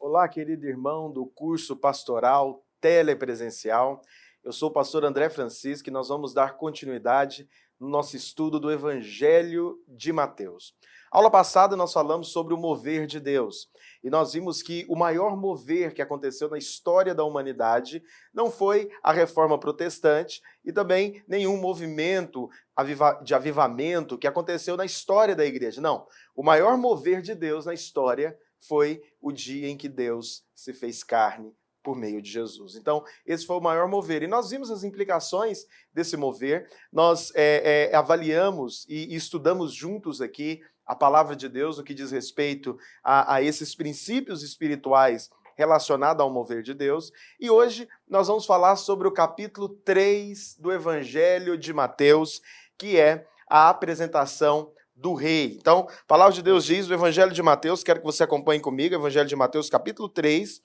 Olá, querido irmão do curso pastoral telepresencial. Eu sou o pastor André Francisco e nós vamos dar continuidade no nosso estudo do Evangelho de Mateus. Aula passada nós falamos sobre o mover de Deus e nós vimos que o maior mover que aconteceu na história da humanidade não foi a reforma protestante e também nenhum movimento de avivamento que aconteceu na história da igreja. Não, o maior mover de Deus na história foi o dia em que Deus se fez carne por meio de Jesus. Então, esse foi o maior mover. E nós vimos as implicações desse mover, nós avaliamos e estudamos juntos aqui a palavra de Deus no que diz respeito a esses princípios espirituais relacionados ao mover de Deus. E hoje nós vamos falar sobre o capítulo 3 do Evangelho de Mateus, que é a apresentação do rei. Então, a palavra de Deus diz, o Evangelho de Mateus, quero que você acompanhe comigo, Evangelho de Mateus, capítulo 3,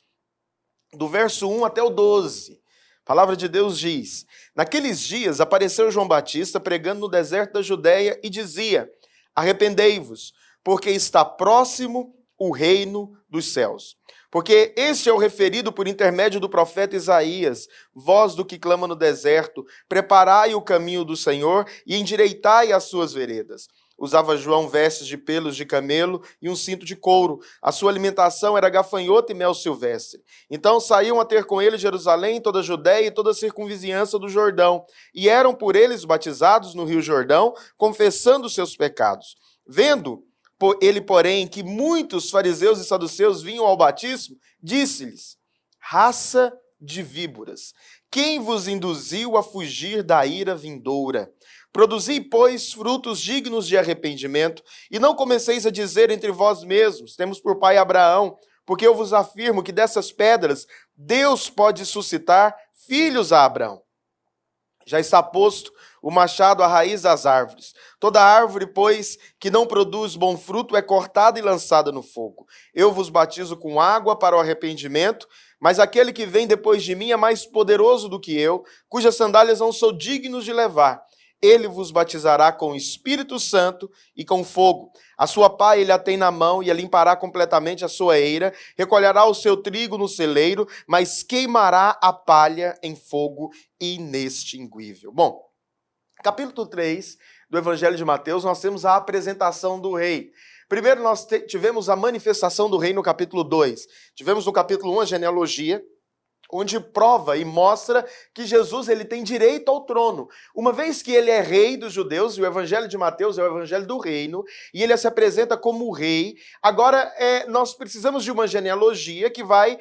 do verso 1 até o 12. A palavra de Deus diz: Naqueles dias apareceu João Batista pregando no deserto da Judéia e dizia: Arrependei-vos, porque está próximo o reino dos céus. Porque este é o referido por intermédio do profeta Isaías, voz do que clama no deserto, preparai o caminho do Senhor e endireitai as suas veredas. Usava João vestes de pelos de camelo e um cinto de couro. A sua alimentação era gafanhoto e mel silvestre. Então saíam a ter com ele Jerusalém, toda a Judéia e toda a circunvizinhança do Jordão. E eram por eles batizados no rio Jordão, confessando os seus pecados. Vendo ele, porém, que muitos fariseus e saduceus vinham ao batismo, disse-lhes: Raça de víboras, quem vos induziu a fugir da ira vindoura? Produzi, pois, frutos dignos de arrependimento, e não comeceis a dizer entre vós mesmos: temos por pai Abraão, porque eu vos afirmo que dessas pedras Deus pode suscitar filhos a Abraão. Já está posto o machado à raiz das árvores. Toda árvore, pois, que não produz bom fruto é cortada e lançada no fogo. Eu vos batizo com água para o arrependimento, mas aquele que vem depois de mim é mais poderoso do que eu, cujas sandálias não sou digno de levar. Ele vos batizará com o Espírito Santo e com fogo. A sua pá ele a tem na mão e a limpará completamente a sua eira, recolherá o seu trigo no celeiro, mas queimará a palha em fogo inextinguível. Bom, capítulo 3 do Evangelho de Mateus, nós temos a apresentação do rei. Primeiro nós tivemos a manifestação do rei no capítulo 2. Tivemos no capítulo 1 a genealogia, onde prova e mostra que Jesus ele tem direito ao trono. Uma vez que ele é rei dos judeus, e o Evangelho de Mateus é o Evangelho do reino, e ele se apresenta como rei, agora nós precisamos de uma genealogia que vai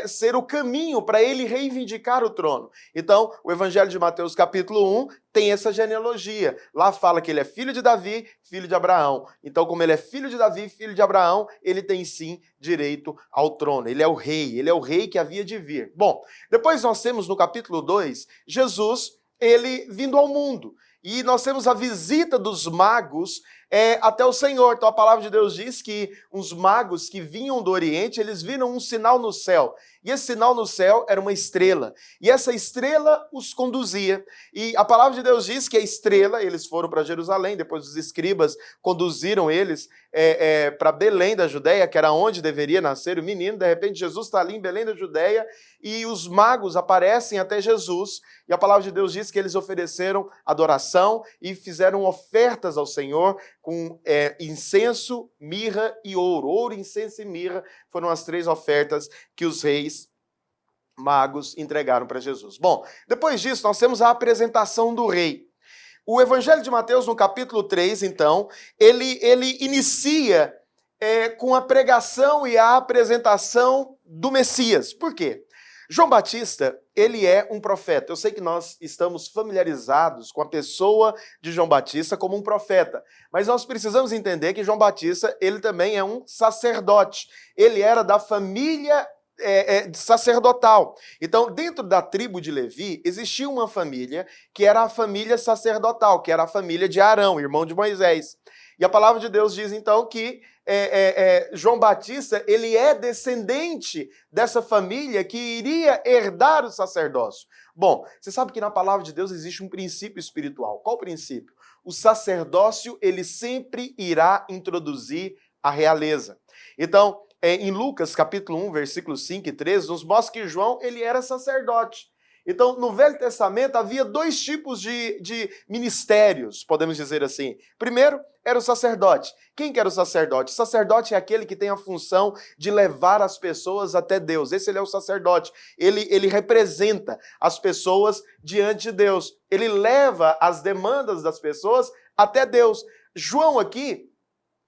ser o caminho para ele reivindicar o trono. Então, o Evangelho de Mateus capítulo 1 tem essa genealogia. Lá fala que ele é filho de Davi, filho de Abraão. Então, como ele é filho de Davi, filho de Abraão, ele tem sim direito ao trono. Ele é o rei que havia de vir. Bom, depois nós temos no capítulo 2, Jesus, ele vindo ao mundo. E nós temos a visita dos magos até o Senhor. Então a palavra de Deus diz que os magos que vinham do Oriente, eles viram um sinal no céu. E esse sinal no céu era uma estrela. E essa estrela os conduzia. E a palavra de Deus diz que a estrela, eles foram para Jerusalém, depois os escribas conduziram eles para Belém da Judéia, que era onde deveria nascer o menino. De repente Jesus está ali em Belém da Judéia e os magos aparecem até Jesus. E a palavra de Deus diz que eles ofereceram adoração e fizeram ofertas ao Senhor com incenso, mirra e ouro. Ouro, incenso e mirra foram as 3 ofertas que os reis magos entregaram para Jesus. Bom, depois disso nós temos a apresentação do rei. O Evangelho de Mateus, no capítulo 3, então, ele inicia com a pregação e a apresentação do Messias. Por quê? João Batista, ele é um profeta. Eu sei que nós estamos familiarizados com a pessoa de João Batista como um profeta, mas nós precisamos entender que João Batista, ele também é um sacerdote. Ele era da família sacerdotal. Então, dentro da tribo de Levi, existia uma família que era a família sacerdotal, que era a família de Arão, irmão de Moisés. E a palavra de Deus diz, então, que João Batista, ele é descendente dessa família que iria herdar o sacerdócio. Bom, você sabe que na palavra de Deus existe um princípio espiritual. Qual o princípio? O sacerdócio, ele sempre irá introduzir a realeza. Então, em Lucas capítulo 1, versículos 5 e 13, nos mostra que João ele era sacerdote. Então, no Velho Testamento havia dois tipos de ministérios, podemos dizer assim. Primeiro, era o sacerdote. Quem que era o sacerdote? O sacerdote é aquele que tem a função de levar as pessoas até Deus. Esse ele é o sacerdote. Ele representa as pessoas diante de Deus. Ele leva as demandas das pessoas até Deus. João aqui,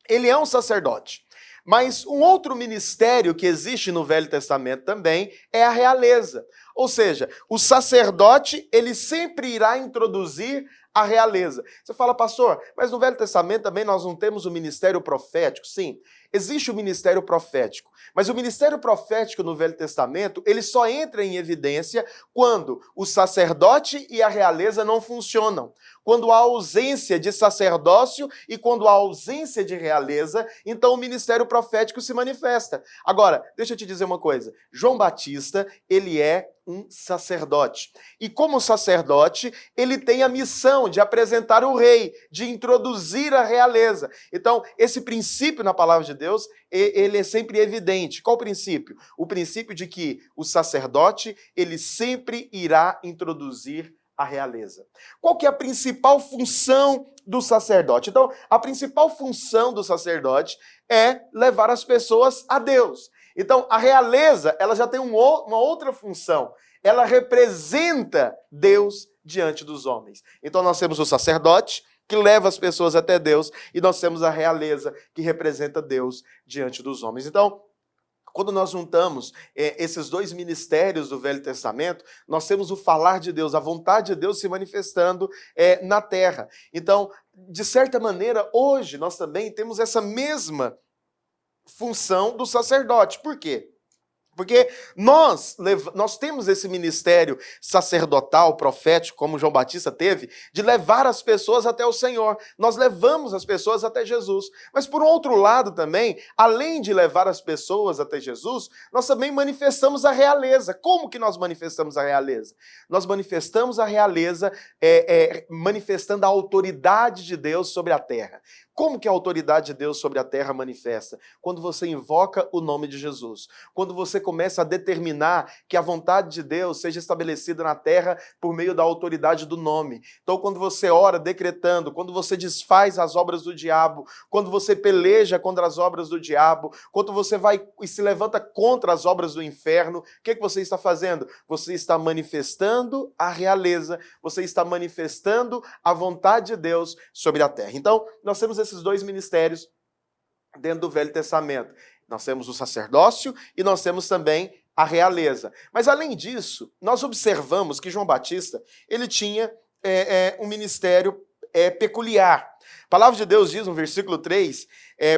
ele é um sacerdote. Mas um outro ministério que existe no Velho Testamento também é a realeza. Ou seja, o sacerdote, ele sempre irá introduzir a realeza. Você fala, pastor, mas no Velho Testamento também nós não temos o ministério profético? Sim, existe o ministério profético. Mas o ministério profético no Velho Testamento, ele só entra em evidência quando o sacerdote e a realeza não funcionam. Quando há ausência de sacerdócio e quando há ausência de realeza, então o ministério profético se manifesta. Agora, deixa eu te dizer uma coisa. João Batista, ele é um sacerdote. E como sacerdote, ele tem a missão de apresentar o rei, de introduzir a realeza. Então, esse princípio na palavra de Deus, ele é sempre evidente. Qual o princípio? O princípio de que o sacerdote, ele sempre irá introduzir a realeza. Qual que é a principal função do sacerdote? Então, a principal função do sacerdote é levar as pessoas a Deus. Então, a realeza, ela já tem uma outra função. Ela representa Deus diante dos homens. Então, nós temos o sacerdote, que leva as pessoas até Deus, e nós temos a realeza, que representa Deus diante dos homens. Então, quando nós juntamos esses dois ministérios do Velho Testamento, nós temos o falar de Deus, a vontade de Deus se manifestando na terra. Então, de certa maneira, hoje nós também temos essa mesma função do sacerdote. Por quê? Porque nós temos esse ministério sacerdotal, profético, como João Batista teve, de levar as pessoas até o Senhor. Nós levamos as pessoas até Jesus. Mas por outro lado também, além de levar as pessoas até Jesus, nós também manifestamos a realeza. Como que nós manifestamos a realeza? Nós manifestamos a realeza manifestando a autoridade de Deus sobre a terra. Como que a autoridade de Deus sobre a terra manifesta? Quando você invoca o nome de Jesus. Quando você começa a determinar que a vontade de Deus seja estabelecida na terra por meio da autoridade do nome. Então, quando você ora decretando, quando você desfaz as obras do diabo, quando você peleja contra as obras do diabo, quando você vai e se levanta contra as obras do inferno, o que você está fazendo? Você está manifestando a realeza, você está manifestando a vontade de Deus sobre a terra. Então, nós temos esses dois ministérios dentro do Velho Testamento. Nós temos o sacerdócio e nós temos também a realeza. Mas, além disso, nós observamos que João Batista ele tinha um ministério peculiar. A palavra de Deus diz no versículo 3,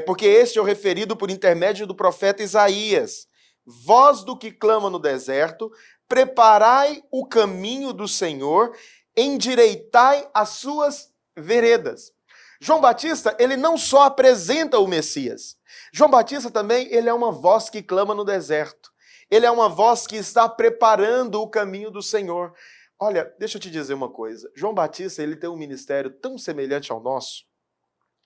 porque este é o referido por intermédio do profeta Isaías. Voz do que clama no deserto, preparai o caminho do Senhor, endireitai as suas veredas. João Batista, ele não só apresenta o Messias. João Batista também, ele é uma voz que clama no deserto. Ele é uma voz que está preparando o caminho do Senhor. Olha, deixa eu te dizer uma coisa. João Batista, ele tem um ministério tão semelhante ao nosso.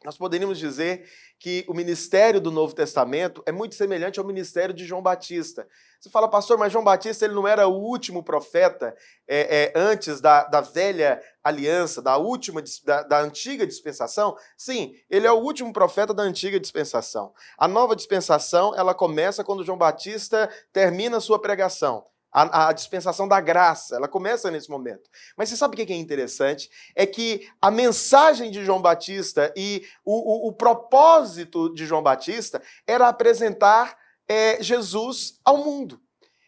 Nós poderíamos dizer que o ministério do Novo Testamento é muito semelhante ao ministério de João Batista. Você fala, pastor, mas João Batista ele não era o último profeta antes da velha aliança, da antiga dispensação? Sim, ele é o último profeta da antiga dispensação. A nova dispensação, ela começa quando João Batista termina a sua pregação. A dispensação da graça, ela começa nesse momento. Mas você sabe o que é interessante? É que a mensagem de João Batista e o propósito de João Batista era apresentar Jesus ao mundo.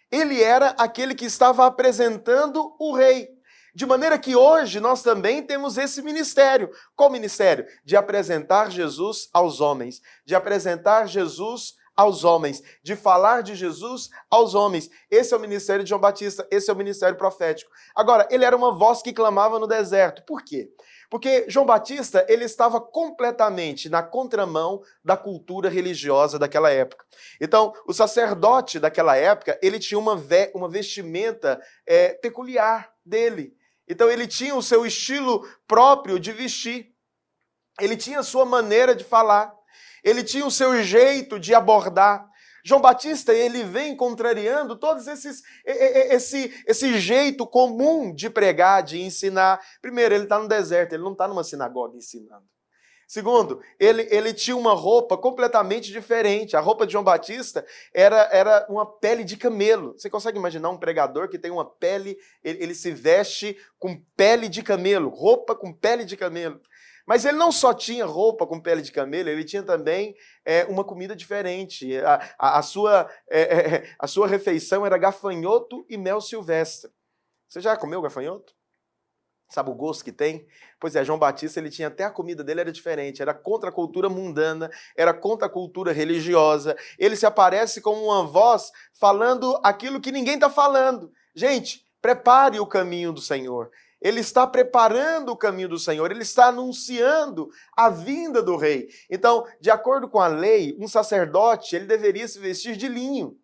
Ele era aquele que estava apresentando o rei. De maneira que hoje nós também temos esse ministério. Qual ministério? De apresentar Jesus aos homens. De apresentar Jesus aos homens, de falar de Jesus aos homens. Esse é o ministério de João Batista, esse é o ministério profético. Agora, ele era uma voz que clamava no deserto. Por quê? Porque João Batista, ele estava completamente na contramão da cultura religiosa daquela época. Então, o sacerdote daquela época, ele tinha uma vestimenta peculiar dele. Então, ele tinha o seu estilo próprio de vestir. Ele tinha a sua maneira de falar. Ele tinha o seu jeito de abordar. João Batista, ele vem contrariando todos esse jeito comum de pregar, de ensinar. Primeiro, ele está no deserto, ele não está numa sinagoga ensinando. Segundo, ele tinha uma roupa completamente diferente. A roupa de João Batista era uma pele de camelo. Você consegue imaginar um pregador que tem uma pele, ele se veste com pele de camelo, roupa com pele de camelo. Mas ele não só tinha roupa com pele de camelo, ele tinha também uma comida diferente. A sua refeição era gafanhoto e mel silvestre. Você já comeu gafanhoto? Sabe o gosto que tem? Pois é, João Batista, ele tinha até a comida dele era diferente, era contra a cultura mundana, era contra a cultura religiosa. Ele se aparece como uma voz falando aquilo que ninguém está falando. Gente, prepare o caminho do Senhor. Ele está preparando o caminho do Senhor, ele está anunciando a vinda do rei. Então, de acordo com a lei, um sacerdote, ele deveria se vestir de linho.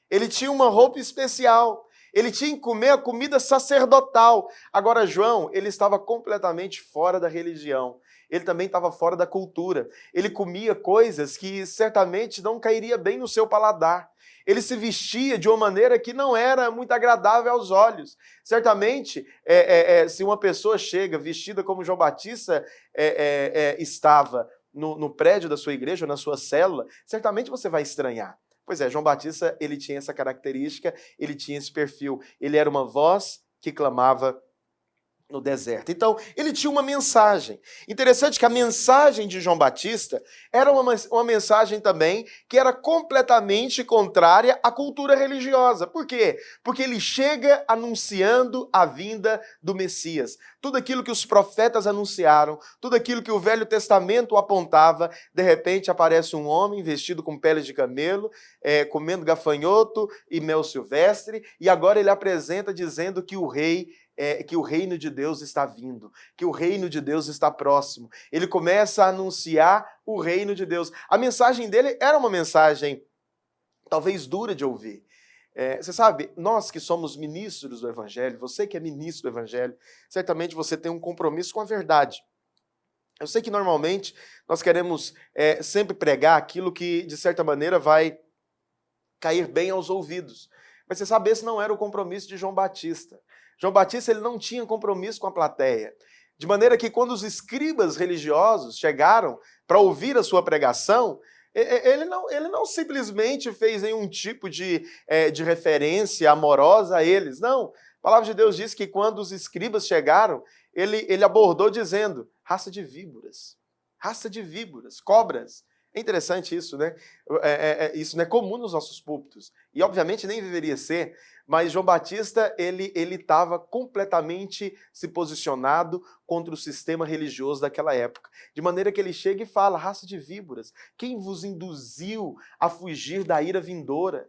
Ele tinha uma roupa especial. Ele tinha que comer a comida sacerdotal. Agora, João, ele estava completamente fora da religião. Ele também estava fora da cultura. Ele comia coisas que certamente não cairia bem no seu paladar. Ele se vestia de uma maneira que não era muito agradável aos olhos. Certamente, se uma pessoa chega vestida como João Batista estava no prédio da sua igreja, ou na sua célula, certamente você vai estranhar. Pois é, João Batista, ele tinha essa característica, ele tinha esse perfil. Ele era uma voz que clamava no deserto. Então, ele tinha uma mensagem. Interessante que a mensagem de João Batista era uma mensagem também que era completamente contrária à cultura religiosa. Por quê? Porque ele chega anunciando a vinda do Messias. Tudo aquilo que os profetas anunciaram, tudo aquilo que o Velho Testamento apontava, de repente aparece um homem vestido com peles de camelo, comendo gafanhoto e mel silvestre, e agora ele apresenta dizendo que que o reino de Deus está vindo, que o reino de Deus está próximo. Ele começa a anunciar o reino de Deus. A mensagem dele era uma mensagem talvez dura de ouvir. Você sabe, nós que somos ministros do Evangelho, você que é ministro do Evangelho, certamente você tem um compromisso com a verdade. Eu sei que normalmente nós queremos sempre pregar aquilo que, de certa maneira, vai cair bem aos ouvidos. Mas você sabe, esse não era o compromisso de João Batista. João Batista, ele não tinha compromisso com a plateia. De maneira que quando os escribas religiosos chegaram para ouvir a sua pregação, ele não simplesmente fez nenhum tipo de referência amorosa a eles. Não. A palavra de Deus diz que quando os escribas chegaram, ele abordou dizendo, raça de víboras, cobras. É interessante isso, né? Isso não é comum nos nossos púlpitos. E, obviamente, nem deveria ser. Mas João Batista, ele estava completamente se posicionado contra o sistema religioso daquela época. De maneira que ele chega e fala, raça de víboras, quem vos induziu a fugir da ira vindoura?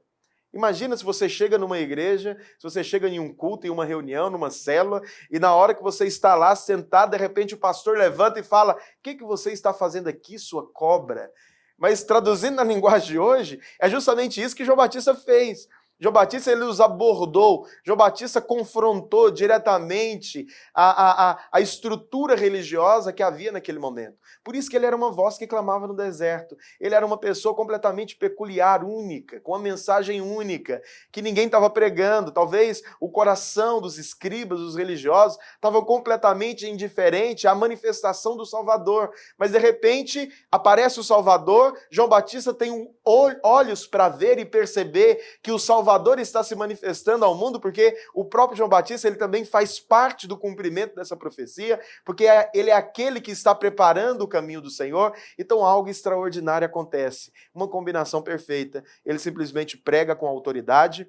Imagina se você chega numa igreja, se você chega em um culto, em uma reunião, numa célula, e na hora que você está lá sentado, de repente o pastor levanta e fala, o que você está fazendo aqui, sua cobra? Mas traduzindo na linguagem de hoje, é justamente isso que João Batista fez. João Batista, ele os abordou, João Batista confrontou diretamente a estrutura religiosa que havia naquele momento. Por isso que ele era uma voz que clamava no deserto. Ele era uma pessoa completamente peculiar, única, com uma mensagem única, que ninguém estava pregando. Talvez o coração dos escribas, dos religiosos, estava completamente indiferente à manifestação do Salvador. Mas, de repente, aparece o Salvador, João Batista tem olhos para ver e perceber que o Salvador está se manifestando ao mundo, porque o próprio João Batista, ele também faz parte do cumprimento dessa profecia, porque ele é aquele que está preparando o caminho do Senhor. Então algo extraordinário acontece, uma combinação perfeita. Ele simplesmente prega com autoridade,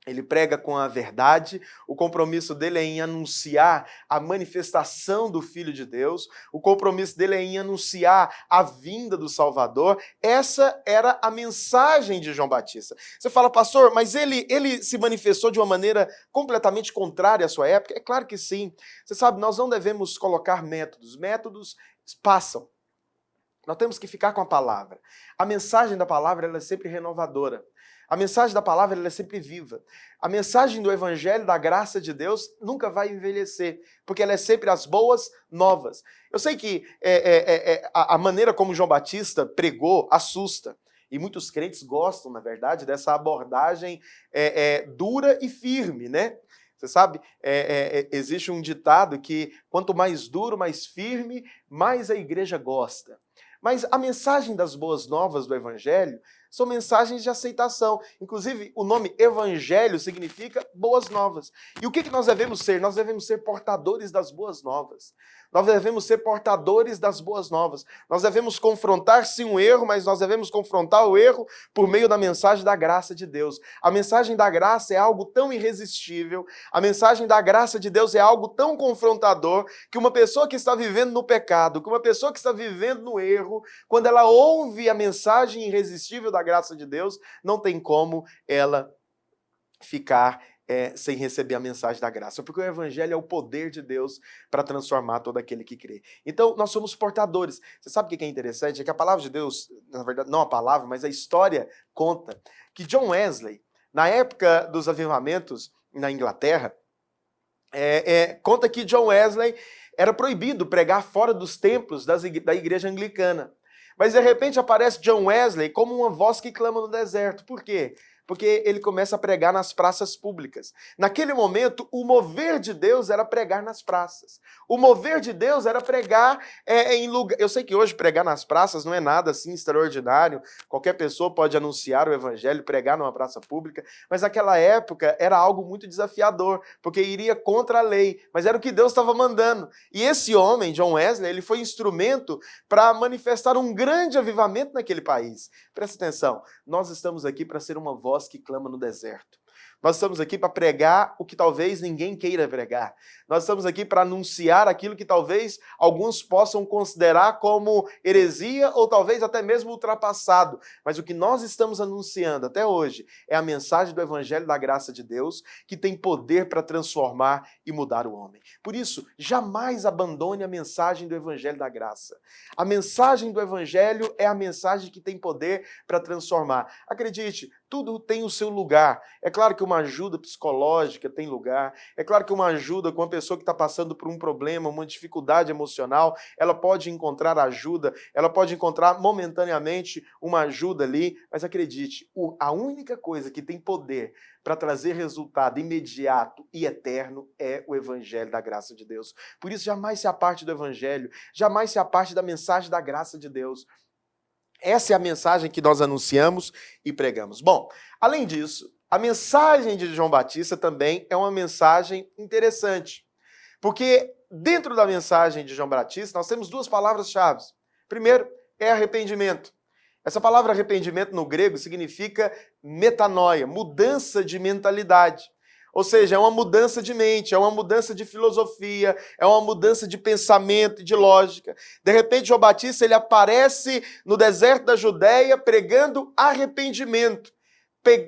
ele prega com a verdade, o compromisso dele é em anunciar a manifestação do Filho de Deus, o compromisso dele é em anunciar a vinda do Salvador. Essa era a mensagem de João Batista. Você fala, pastor, mas ele se manifestou de uma maneira completamente contrária à sua época? É claro que sim. Você sabe, nós não devemos colocar métodos. Métodos passam. Nós temos que ficar com a palavra. A mensagem da palavra ela é sempre renovadora. A mensagem da palavra ela é sempre viva. A mensagem do evangelho, da graça de Deus, nunca vai envelhecer, porque ela é sempre as boas novas. Eu sei que a maneira como João Batista pregou assusta. E muitos crentes gostam, na verdade, dessa abordagem dura e firme, né? Você sabe, existe um ditado que quanto mais duro, mais firme, mais a igreja gosta. Mas a mensagem das boas novas do Evangelho são mensagens de aceitação. Inclusive, o nome Evangelho significa boas novas. E o que nós devemos ser? Nós devemos ser portadores das boas novas. Nós devemos ser portadores das boas novas. Nós devemos confrontar, sim, um erro, mas nós devemos confrontar o erro por meio da mensagem da graça de Deus. A mensagem da graça é algo tão irresistível, a mensagem da graça de Deus é algo tão confrontador, que uma pessoa que está vivendo no pecado, que uma pessoa que está vivendo no erro, quando ela ouve a mensagem irresistível da graça de Deus, não tem como ela ficar sem receber a mensagem da graça, porque o Evangelho é o poder de Deus para transformar todo aquele que crê. Então, nós somos portadores. Você sabe o que é interessante? É que a palavra de Deus, na verdade, não a palavra, mas a história conta que John Wesley, na época dos avivamentos na Inglaterra, conta que John Wesley era proibido pregar fora dos templos da igreja anglicana. Mas, de repente, aparece John Wesley como uma voz que clama no deserto. Por quê? Porque ele começa a pregar nas praças públicas. Naquele momento, o mover de Deus era pregar nas praças. O mover de Deus era pregar em lugar... Eu sei que hoje pregar nas praças não é nada assim extraordinário. Qualquer pessoa pode anunciar o evangelho, pregar numa praça pública. Mas naquela época era algo muito desafiador, porque iria contra a lei. Mas era o que Deus estava mandando. E esse homem, John Wesley, ele foi instrumento para manifestar um grande avivamento naquele país. Presta atenção, nós estamos aqui para ser uma voz que clama no deserto. Nós estamos aqui para pregar o que talvez ninguém queira pregar. Nós estamos aqui para anunciar aquilo que talvez alguns possam considerar como heresia ou talvez até mesmo ultrapassado. Mas o que nós estamos anunciando até hoje é a mensagem do Evangelho da graça de Deus, que tem poder para transformar e mudar o homem. Por isso, jamais abandone a mensagem do Evangelho da graça. A mensagem do Evangelho é a mensagem que tem poder para transformar. Acredite, tudo tem o seu lugar. É claro que uma ajuda psicológica tem lugar. É claro que uma ajuda com uma pessoa que está passando por um problema, uma dificuldade emocional, ela pode encontrar ajuda, ela pode encontrar momentaneamente uma ajuda ali. Mas acredite, a única coisa que tem poder para trazer resultado imediato e eterno é o Evangelho da graça de Deus. Por isso, jamais se aparte do Evangelho, jamais se aparte da mensagem da graça de Deus. Essa é a mensagem que nós anunciamos e pregamos. Bom, além disso, a mensagem de João Batista também é uma mensagem interessante, porque dentro da mensagem de João Batista nós temos duas palavras-chave. Primeiro é arrependimento. Essa palavra arrependimento no grego significa metanoia, mudança de mentalidade. Ou seja, é uma mudança de mente, é uma mudança de filosofia, é uma mudança de pensamento e de lógica. De repente, João Batista ele aparece no deserto da Judéia pregando arrependimento,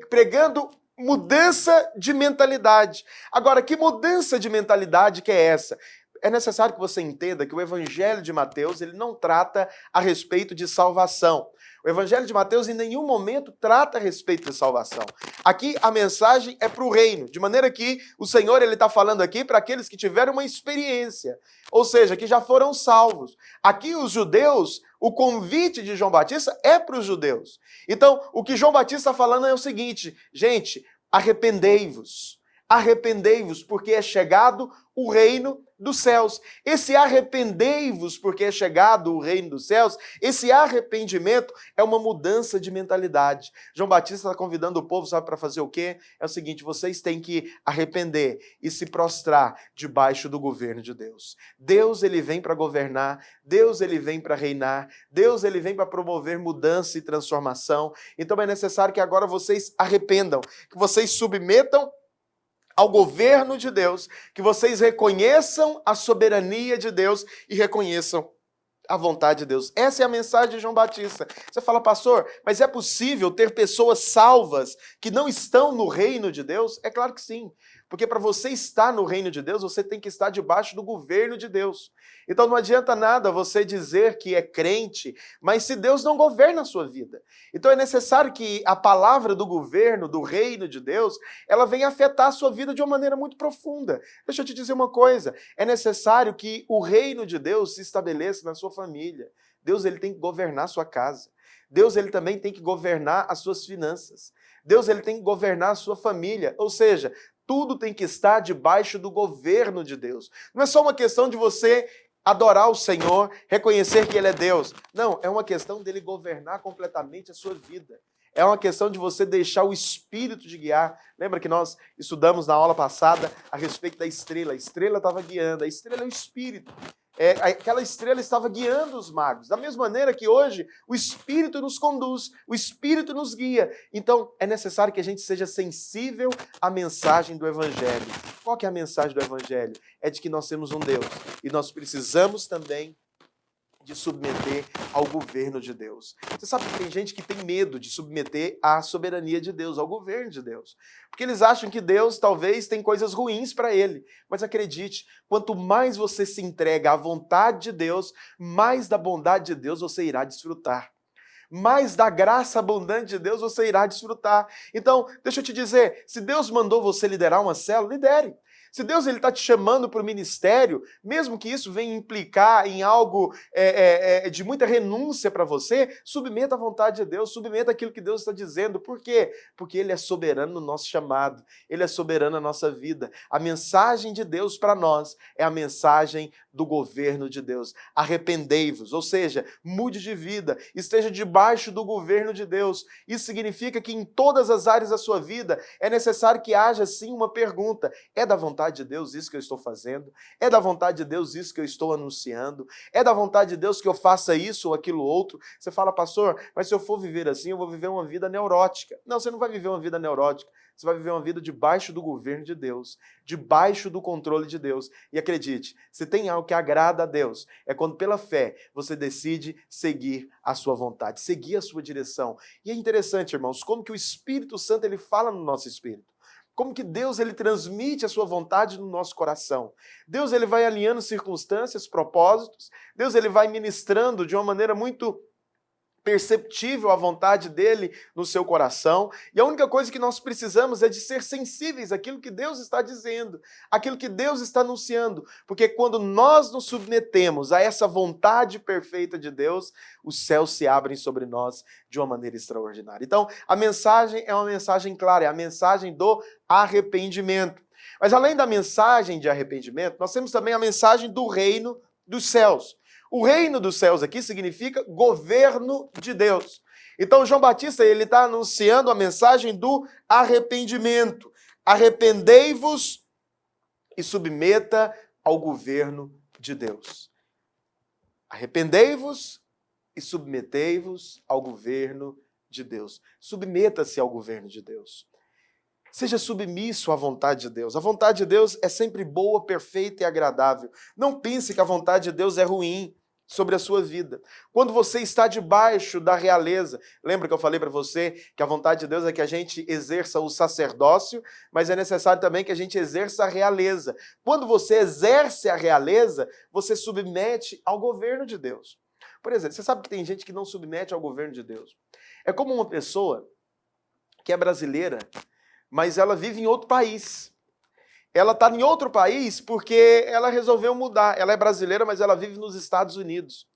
pregando mudança de mentalidade. Agora, que mudança de mentalidade que é essa? É necessário que você entenda que o Evangelho de Mateus ele não trata a respeito de salvação. O Evangelho de Mateus em nenhum momento trata a respeito de salvação. Aqui a mensagem é para o reino, de maneira que o Senhor ele está falando aqui para aqueles que tiveram uma experiência, ou seja, que já foram salvos. Aqui os judeus, o convite de João Batista é para os judeus. Então, o que João Batista está falando é o seguinte, gente, arrependei-vos. Arrependei-vos, porque é chegado o reino dos céus. Esse arrependei-vos, porque é chegado o reino dos céus, esse arrependimento é uma mudança de mentalidade. João Batista está convidando o povo, sabe, para fazer o quê? É o seguinte, vocês têm que arrepender e se prostrar debaixo do governo de Deus. Deus, ele vem para governar, Deus, ele vem para reinar, Deus, ele vem para promover mudança e transformação. Então é necessário que agora vocês arrependam, que vocês submetam ao governo de Deus, que vocês reconheçam a soberania de Deus e reconheçam a vontade de Deus. Essa é a mensagem de João Batista. Você fala, pastor, mas é possível ter pessoas salvas que não estão no reino de Deus? É claro que sim. Porque para você estar no reino de Deus, você tem que estar debaixo do governo de Deus. Então não adianta nada você dizer que é crente, mas se Deus não governa a sua vida. Então é necessário que a palavra do governo, do reino de Deus, ela venha afetar a sua vida de uma maneira muito profunda. Deixa eu te dizer uma coisa, é necessário que o reino de Deus se estabeleça na sua família. Deus ele tem que governar a sua casa. Deus ele também tem que governar as suas finanças. Deus ele tem que governar a sua família. Ou seja, tudo tem que estar debaixo do governo de Deus. Não é só uma questão de você adorar o Senhor, reconhecer que Ele é Deus. Não, é uma questão dele governar completamente a sua vida. É uma questão de você deixar o Espírito te guiar. Lembra que nós estudamos na aula passada a respeito da estrela? A estrela estava guiando, a estrela é o Espírito. Aquela estrela estava guiando os magos. Da mesma maneira que hoje o Espírito nos conduz, o Espírito nos guia. Então é necessário que a gente seja sensível à mensagem do Evangelho. Qual que é a mensagem do Evangelho? É de que nós temos um Deus e nós precisamos também de submeter ao governo de Deus. Você sabe que tem gente que tem medo de submeter à soberania de Deus, ao governo de Deus. Porque eles acham que Deus talvez tem coisas ruins para ele. Mas acredite, quanto mais você se entrega à vontade de Deus, mais da bondade de Deus você irá desfrutar. Mais da graça abundante de Deus você irá desfrutar. Então, deixa eu te dizer, se Deus mandou você liderar uma célula, lidere. Se Deus está te chamando para o ministério, mesmo que isso venha implicar em algo de muita renúncia para você, submeta à vontade de Deus, submeta aquilo que Deus está dizendo. Por quê? Porque Ele é soberano no nosso chamado, Ele é soberano na nossa vida. A mensagem de Deus para nós é a mensagem do governo de Deus. Arrependei-vos, ou seja, mude de vida, esteja debaixo do governo de Deus. Isso significa que em todas as áreas da sua vida é necessário que haja sim uma pergunta: é da vontade de Deus isso que eu estou fazendo? É da vontade de Deus isso que eu estou anunciando? É da vontade de Deus que eu faça isso ou aquilo outro? Você fala, pastor, mas se eu for viver assim, eu vou viver uma vida neurótica. Não, você não vai viver uma vida neurótica. Você vai viver uma vida debaixo do governo de Deus, debaixo do controle de Deus. E acredite, se tem algo que agrada a Deus, é quando pela fé você decide seguir a sua vontade, seguir a sua direção. E é interessante, irmãos, como que o Espírito Santo ele fala no nosso espírito. Como que Deus ele transmite a sua vontade no nosso coração. Deus ele vai alinhando circunstâncias, propósitos. Deus ele vai ministrando de uma maneira muito perceptível a vontade dele no seu coração. E a única coisa que nós precisamos é de ser sensíveis àquilo que Deus está dizendo, àquilo que Deus está anunciando. Porque quando nós nos submetemos a essa vontade perfeita de Deus, os céus se abrem sobre nós de uma maneira extraordinária. Então, a mensagem é uma mensagem clara, é a mensagem do arrependimento. Mas além da mensagem de arrependimento, nós temos também a mensagem do reino dos céus. O reino dos céus aqui significa governo de Deus. Então, João Batista ele está anunciando a mensagem do arrependimento. Arrependei-vos e submeta ao governo de Deus. Arrependei-vos e submetei-vos ao governo de Deus. Submeta-se ao governo de Deus. Seja submisso à vontade de Deus. A vontade de Deus é sempre boa, perfeita e agradável. Não pense que a vontade de Deus é ruim sobre a sua vida. Quando você está debaixo da realeza, lembra que eu falei para você que a vontade de Deus é que a gente exerça o sacerdócio, mas é necessário também que a gente exerça a realeza. Quando você exerce a realeza, você submete ao governo de Deus. Por exemplo, você sabe que tem gente que não submete ao governo de Deus. É como uma pessoa que é brasileira, mas ela vive em outro país. Ela está em outro país porque ela resolveu mudar. Ela é brasileira, mas ela vive nos Estados Unidos.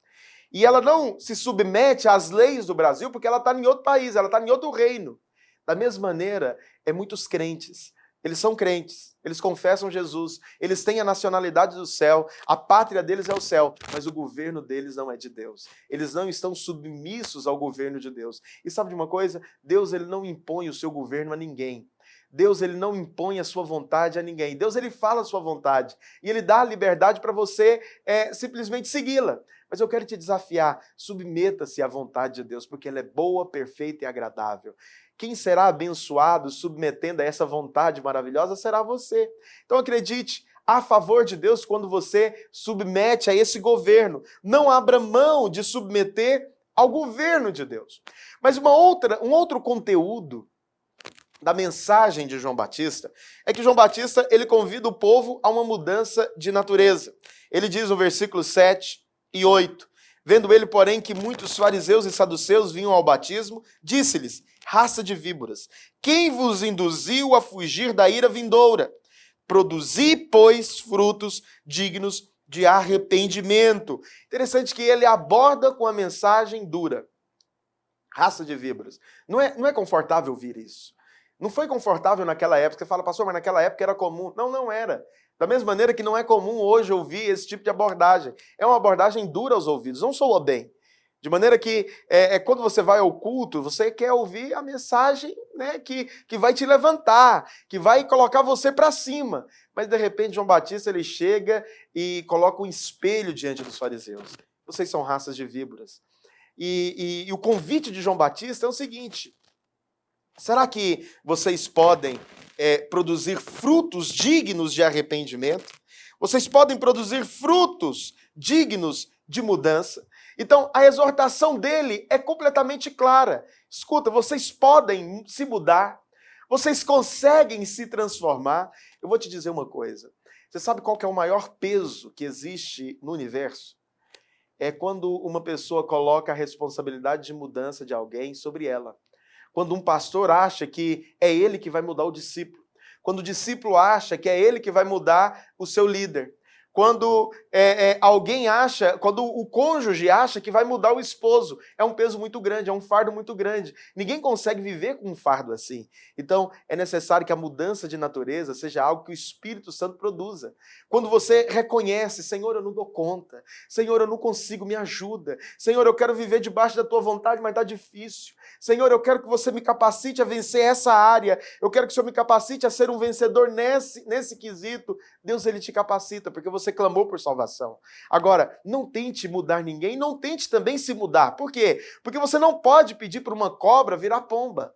E ela não se submete às leis do Brasil porque ela está em outro país, ela está em outro reino. Da mesma maneira, muitos crentes. Eles são crentes, eles confessam Jesus, eles têm a nacionalidade do céu, a pátria deles é o céu, mas o governo deles não é de Deus. Eles não estão submissos ao governo de Deus. E sabe de uma coisa? Deus ele não impõe o seu governo a ninguém. Deus ele não impõe a sua vontade a ninguém. Deus ele fala a sua vontade e ele dá a liberdade para você simplesmente segui-la. Mas eu quero te desafiar, submeta-se à vontade de Deus, porque ela é boa, perfeita e agradável. Quem será abençoado submetendo a essa vontade maravilhosa será você. Então acredite, a favor de Deus quando você submete a esse governo. Não abra mão de submeter ao governo de Deus. Mas um outro conteúdo da mensagem de João Batista é que João Batista ele convida o povo a uma mudança de natureza. Ele diz no versículo 7 e 8, vendo ele, porém, que muitos fariseus e saduceus vinham ao batismo, disse-lhes, raça de víboras, quem vos induziu a fugir da ira vindoura? Produzi, pois, frutos dignos de arrependimento. Interessante que ele aborda com a mensagem dura. Raça de víboras. Não é confortável ouvir isso. Não foi confortável naquela época. Você fala, pastor, mas naquela época era comum. Não, não era. Da mesma maneira que não é comum hoje ouvir esse tipo de abordagem. É uma abordagem dura aos ouvidos, não soa bem. De maneira que quando você vai ao culto, você quer ouvir a mensagem, né, que vai te levantar, que vai colocar você para cima. Mas de repente João Batista ele chega e coloca um espelho diante dos fariseus. Vocês são raças de víboras. E o convite de João Batista é o seguinte: será que vocês podem produzir frutos dignos de arrependimento? Vocês podem produzir frutos dignos de mudança? Então, a exortação dele é completamente clara. Escuta, vocês podem se mudar, vocês conseguem se transformar. Eu vou te dizer uma coisa. Você sabe qual que é o maior peso que existe no universo? É quando uma pessoa coloca a responsabilidade de mudança de alguém sobre ela. Quando um pastor acha que é ele que vai mudar o discípulo. Quando o discípulo acha que é ele que vai mudar o seu líder. Quando alguém acha, quando o cônjuge acha que vai mudar o esposo. É um peso muito grande, é um fardo muito grande. Ninguém consegue viver com um fardo assim. Então, é necessário que a mudança de natureza seja algo que o Espírito Santo produza. Quando você reconhece, Senhor, eu não dou conta. Senhor, eu não consigo, me ajuda. Senhor, eu quero viver debaixo da tua vontade, mas está difícil. Senhor, eu quero que você me capacite a vencer essa área. Eu quero que o Senhor me capacite a ser um vencedor nesse quesito. Deus, ele te capacita, porque você clamou por salvação. Agora, não tente mudar ninguém, não tente também se mudar. Por quê? Porque você não pode pedir para uma cobra virar pomba.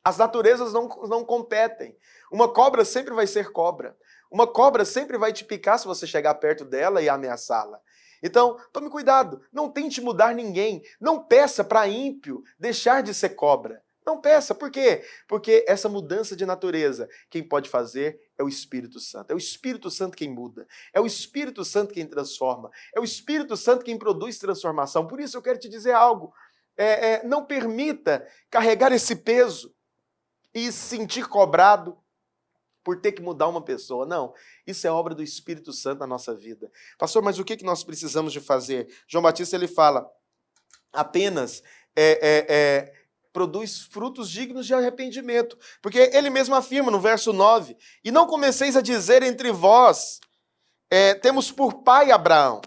As naturezas não competem. Uma cobra sempre vai ser cobra. Uma cobra sempre vai te picar se você chegar perto dela e ameaçá-la. Então, tome cuidado, não tente mudar ninguém. Não peça para ímpio deixar de ser cobra. Não peça, por quê? Porque essa mudança de natureza, quem pode fazer é o Espírito Santo. É o Espírito Santo quem muda. É o Espírito Santo quem transforma. É o Espírito Santo quem produz transformação. Por isso eu quero te dizer algo. Não permita carregar esse peso e se sentir cobrado por ter que mudar uma pessoa. Não, isso é obra do Espírito Santo na nossa vida. Pastor, mas o que nós precisamos de fazer? João Batista ele fala, apenas produz frutos dignos de arrependimento. Porque ele mesmo afirma no verso 9, e não comeceis a dizer entre vós, temos por pai Abraão.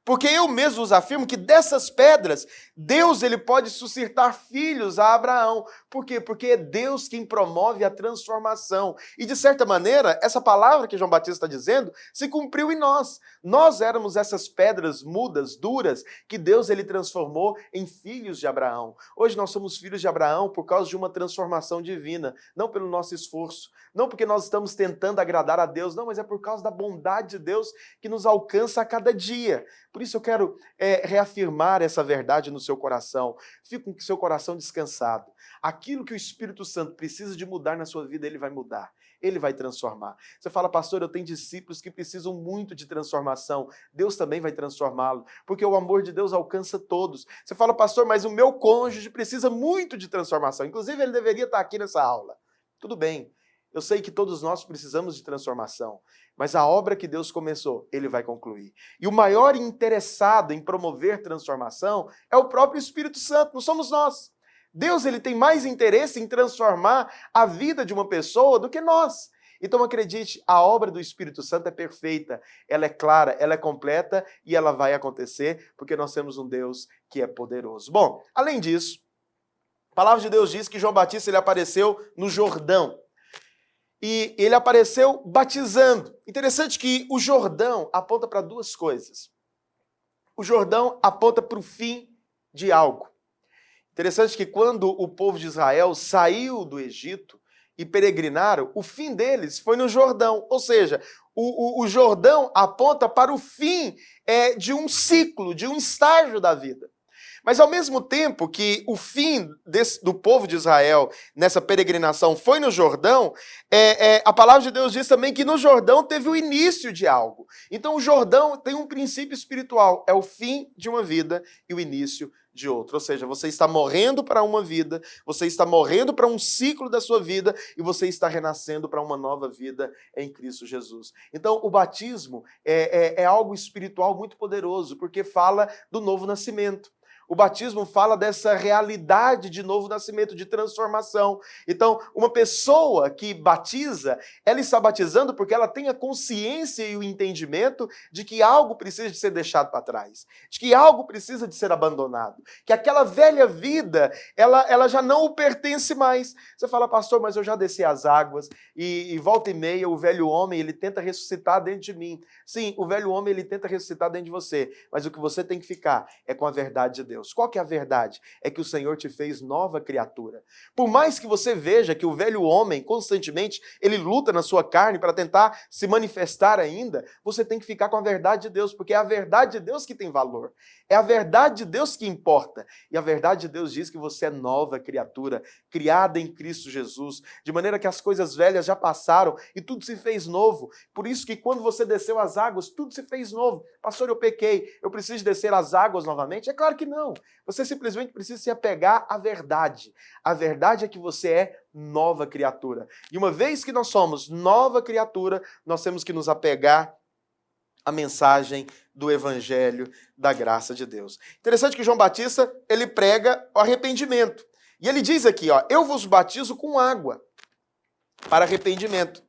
Porque eu mesmo vos afirmo que dessas pedras, Deus ele pode suscitar filhos a Abraão. Por quê? Porque é Deus quem promove a transformação. E de certa maneira, essa palavra que João Batista está dizendo, se cumpriu em nós. Nós éramos essas pedras mudas, duras, que Deus ele transformou em filhos de Abraão. Hoje nós somos filhos de Abraão por causa de uma transformação divina, não pelo nosso esforço, não porque nós estamos tentando agradar a Deus, não, mas é por causa da bondade de Deus que nos alcança a cada dia. Por isso eu quero reafirmar essa verdade no seu coração. Fique com o seu coração descansado. Aquilo que o Espírito Santo precisa de mudar na sua vida, ele vai mudar. Ele vai transformar. Você fala, pastor, eu tenho discípulos que precisam muito de transformação. Deus também vai transformá-lo, porque o amor de Deus alcança todos. Você fala, pastor, mas o meu cônjuge precisa muito de transformação. Inclusive, ele deveria estar aqui nessa aula. Tudo bem. Eu sei que todos nós precisamos de transformação, mas a obra que Deus começou, ele vai concluir. E o maior interessado em promover transformação é o próprio Espírito Santo, não somos nós. Deus ele tem mais interesse em transformar a vida de uma pessoa do que nós. Então acredite, a obra do Espírito Santo é perfeita, ela é clara, ela é completa e ela vai acontecer porque nós temos um Deus que é poderoso. Bom, além disso, a palavra de Deus diz que João Batista ele apareceu no Jordão. E ele apareceu batizando. Interessante que o Jordão aponta para duas coisas. O Jordão aponta para o fim de algo. Interessante que quando o povo de Israel saiu do Egito e peregrinaram, o fim deles foi no Jordão. Ou seja, o Jordão aponta para o fim de um ciclo, de um estágio da vida. Mas ao mesmo tempo que o fim do povo de Israel nessa peregrinação foi no Jordão, a palavra de Deus diz também que no Jordão teve o início de algo. Então o Jordão tem um princípio espiritual, é o fim de uma vida e o início de outra. Ou seja, você está morrendo para uma vida, você está morrendo para um ciclo da sua vida e você está renascendo para uma nova vida em Cristo Jesus. Então o batismo é algo espiritual muito poderoso, porque fala do novo nascimento. O batismo fala dessa realidade de novo nascimento, de transformação. Então, uma pessoa que batiza, ela está batizando porque ela tem a consciência e o entendimento de que algo precisa de ser deixado para trás, de que algo precisa de ser abandonado, que aquela velha vida, ela já não o pertence mais. Você fala, pastor, mas eu já desci as águas e volta e meia o velho homem, ele tenta ressuscitar dentro de mim. Sim, o velho homem, ele tenta ressuscitar dentro de você, mas o que você tem que ficar é com a verdade de Deus. Qual que é a verdade? É que o Senhor te fez nova criatura. Por mais que você veja que o velho homem, constantemente, ele luta na sua carne para tentar se manifestar ainda, você tem que ficar com a verdade de Deus, porque é a verdade de Deus que tem valor. É a verdade de Deus que importa. E a verdade de Deus diz que você é nova criatura, criada em Cristo Jesus, de maneira que as coisas velhas já passaram e tudo se fez novo. Por isso que quando você desceu as águas, tudo se fez novo. Pastor, eu pequei, eu preciso descer as águas novamente? É claro que não. Você simplesmente precisa se apegar à verdade. A verdade é que você é nova criatura. E uma vez que nós somos nova criatura, nós temos que nos apegar à mensagem do Evangelho da graça de Deus. Interessante que João Batista, ele prega o arrependimento. E ele diz aqui, ó, eu vos batizo com água para arrependimento.